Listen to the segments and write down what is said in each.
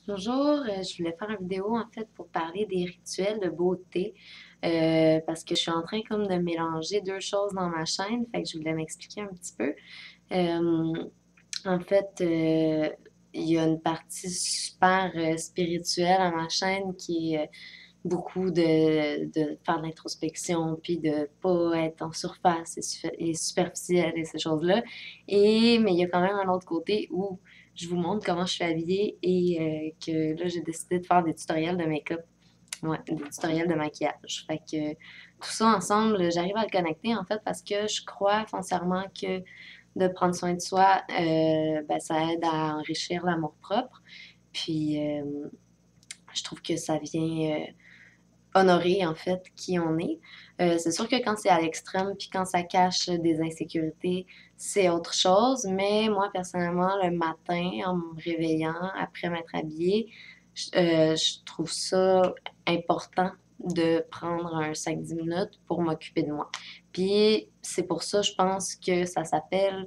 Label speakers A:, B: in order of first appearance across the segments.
A: Bonjour, je voulais faire une vidéo en fait pour parler des rituels de beauté parce que je suis en train comme de mélanger deux choses dans ma chaîne, fait que je voulais m'expliquer un petit peu. Euh, en fait, il y a une partie super spirituelle à ma chaîne qui est beaucoup de faire de l'introspection, puis de pas être en surface et superficielle et ces choses-là. Mais il y a quand même un autre côté où je vous montre comment je suis habillée et que là, j'ai décidé de faire des tutoriels de make-up. Ouais, des tutoriels de maquillage. Fait que tout ça ensemble, j'arrive à le connecter en fait parce que je crois foncièrement que de prendre soin de soi, ben, ça aide à enrichir l'amour-propre. Puis je trouve que ça vient honorer en fait qui on est. C'est sûr que quand c'est à l'extrême puis quand ça cache des insécurités, c'est autre chose. Mais moi personnellement, le matin, en me réveillant, après m'être habillée, je trouve ça important de prendre un 5-10 minutes pour m'occuper de moi. Puis c'est pour ça, je pense que ça s'appelle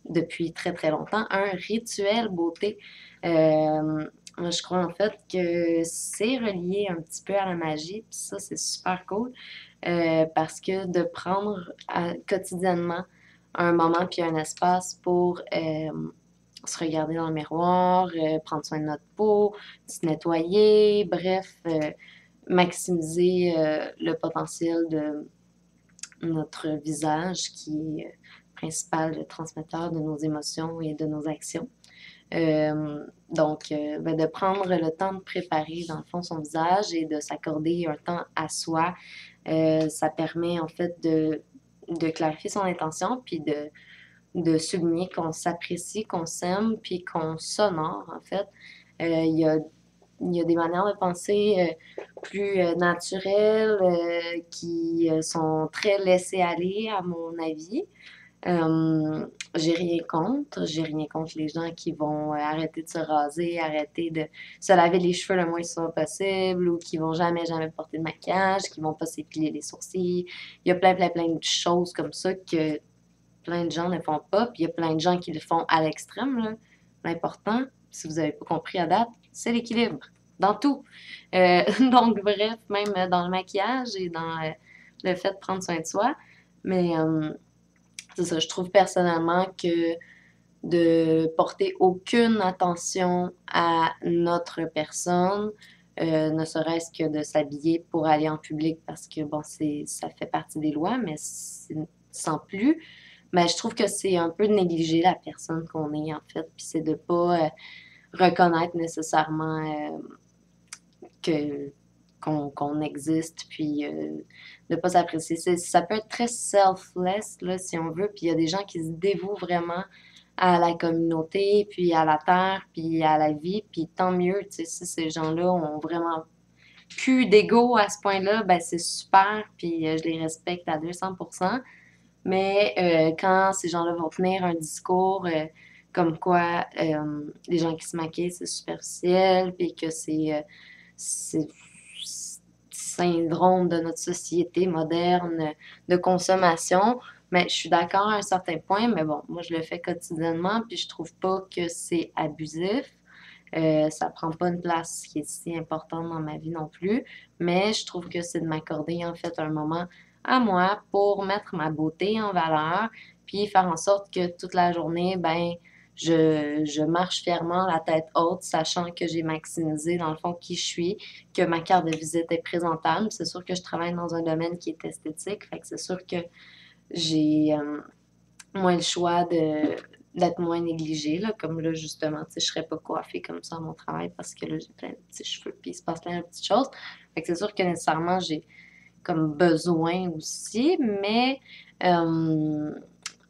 A: depuis très très longtemps un rituel beauté. Moi, je crois en fait que c'est relié un petit peu à la magie, puis ça, c'est super cool parce que de prendre quotidiennement un moment puis un espace pour se regarder dans le miroir, prendre soin de notre peau, se nettoyer, bref, maximiser le potentiel de notre visage qui est principal transmetteur de nos émotions et de nos actions. Donc, de prendre le temps de préparer, dans le fond, son visage et de s'accorder un temps à soi, ça permet, en fait, de clarifier son intention, puis de souligner qu'on s'apprécie, qu'on s'aime, puis qu'on s'honore, en fait. Il y a des manières de penser plus naturelles qui sont très laissées aller, à mon avis. Euh, j'ai rien contre les gens qui vont arrêter de se raser, arrêter de se laver les cheveux le moins souvent possible ou qui vont jamais porter de maquillage, qui vont pas s'épiler les sourcils. Il y a plein de choses comme ça que plein de gens ne font pas, puis il y a plein de gens qui le font à l'extrême, là. L'important, si vous avez pas compris à date, c'est l'équilibre dans tout. Donc, bref, même dans le maquillage et dans le fait de prendre soin de soi. Mais c'est ça, je trouve personnellement que de porter aucune attention à notre personne, ne serait-ce que de s'habiller pour aller en public parce que, bon, ça fait partie des lois, mais sans plus. Mais je trouve que c'est un peu de négliger la personne qu'on est, en fait, puis c'est de pas reconnaître nécessairement que qu'on existe, puis de pas s'apprécier. Ça peut être très selfless, là, si on veut, puis il y a des gens qui se dévouent vraiment à la communauté, puis à la terre, puis à la vie, puis tant mieux, tu sais, si ces gens-là ont vraiment plus d'ego à ce point-là, ben c'est super, puis je les respecte à 200%. Mais quand ces gens-là vont tenir un discours comme quoi les gens qui se maquillent, c'est superficiel, puis que c'est syndrome de notre société moderne de consommation. Mais je suis d'accord à un certain point, mais bon, moi je le fais quotidiennement, puis je trouve pas que c'est abusif. Ça prend pas une place qui est si importante dans ma vie non plus, mais je trouve que c'est de m'accorder en fait un moment à moi pour mettre ma beauté en valeur, puis faire en sorte que toute la journée, ben, je marche fièrement la tête haute, sachant que j'ai maximisé dans le fond qui je suis, que ma carte de visite est présentable. C'est sûr que je travaille dans un domaine qui est esthétique, fait que c'est sûr que j'ai moins le choix d'être moins négligée, là, comme là, justement, tu sais, je serais pas coiffée comme ça à mon travail parce que là, j'ai plein de petits cheveux, puis il se passe plein de petites choses. Fait que c'est sûr que nécessairement, j'ai comme besoin aussi, mais euh,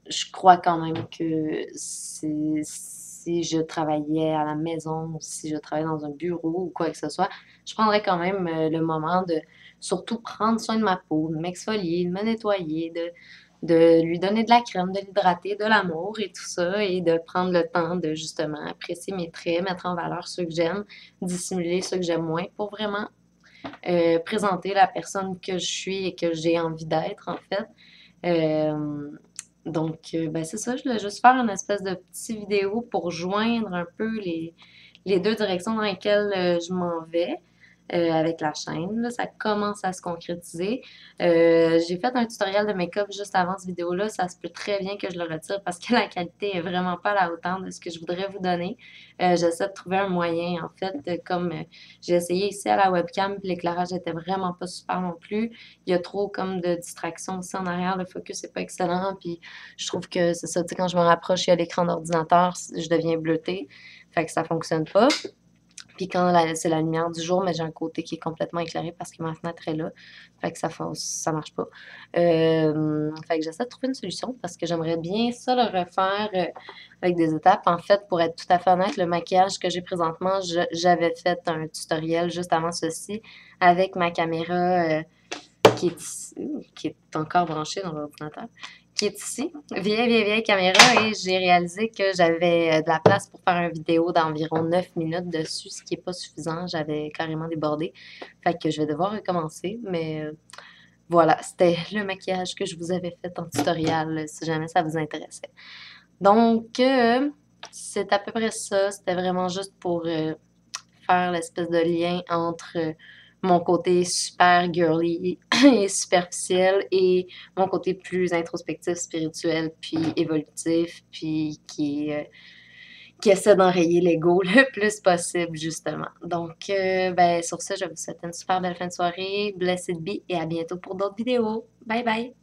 A: je crois quand même que si je travaillais à la maison ou si je travaillais dans un bureau ou quoi que ce soit, je prendrais quand même le moment de surtout prendre soin de ma peau, de m'exfolier, de me nettoyer, de lui donner de la crème, de l'hydrater, de l'amour et tout ça, et de prendre le temps de justement apprécier mes traits, mettre en valeur ceux que j'aime, dissimuler ceux que j'aime moins pour vraiment présenter la personne que je suis et que j'ai envie d'être en fait. Euh, ben c'est ça, je voulais juste faire une espèce de petite vidéo pour joindre un peu les deux directions dans lesquelles je m'en vais avec la chaîne. Là, ça commence à se concrétiser. J'ai fait un tutoriel de make-up juste avant cette vidéo-là. Ça se peut très bien que je le retire parce que la qualité est vraiment pas à la hauteur de ce que je voudrais vous donner. J'essaie de trouver un moyen, en fait, comme j'ai essayé ici à la webcam, puis l'éclairage était vraiment pas super non plus. Il y a trop comme de distractions aussi en arrière. Le focus est pas excellent. Puis je trouve que c'est ça, tu sais, quand je me rapproche, il y a l'écran d'ordinateur, je deviens bleutée. Fait que ça fonctionne pas. Puis quand c'est la lumière du jour, mais j'ai un côté qui est complètement éclairé parce que ma fenêtre est là. Fait que ça marche pas. Fait que j'essaie de trouver une solution parce que j'aimerais bien ça le refaire avec des étapes. En fait, pour être tout à fait honnête, le maquillage que j'ai présentement, j'avais fait un tutoriel juste avant ceci avec ma caméra qui est ici, qui est encore branchée dans l'ordinateur, qui est ici. Vieille caméra et j'ai réalisé que j'avais de la place pour faire une vidéo d'environ 9 minutes dessus, ce qui n'est pas suffisant. J'avais carrément débordé. Fait que je vais devoir recommencer, mais voilà, c'était le maquillage que je vous avais fait en tutoriel, si jamais ça vous intéressait. Donc, c'est à peu près ça. C'était vraiment juste pour faire l'espèce de lien entre mon côté super girly et superficiel et mon côté plus introspectif, spirituel, puis évolutif, puis qui essaie d'enrayer l'ego le plus possible, justement. Donc, ben, sur ce, je vous souhaite une super belle fin de soirée, blessed be, et à bientôt pour d'autres vidéos. Bye bye!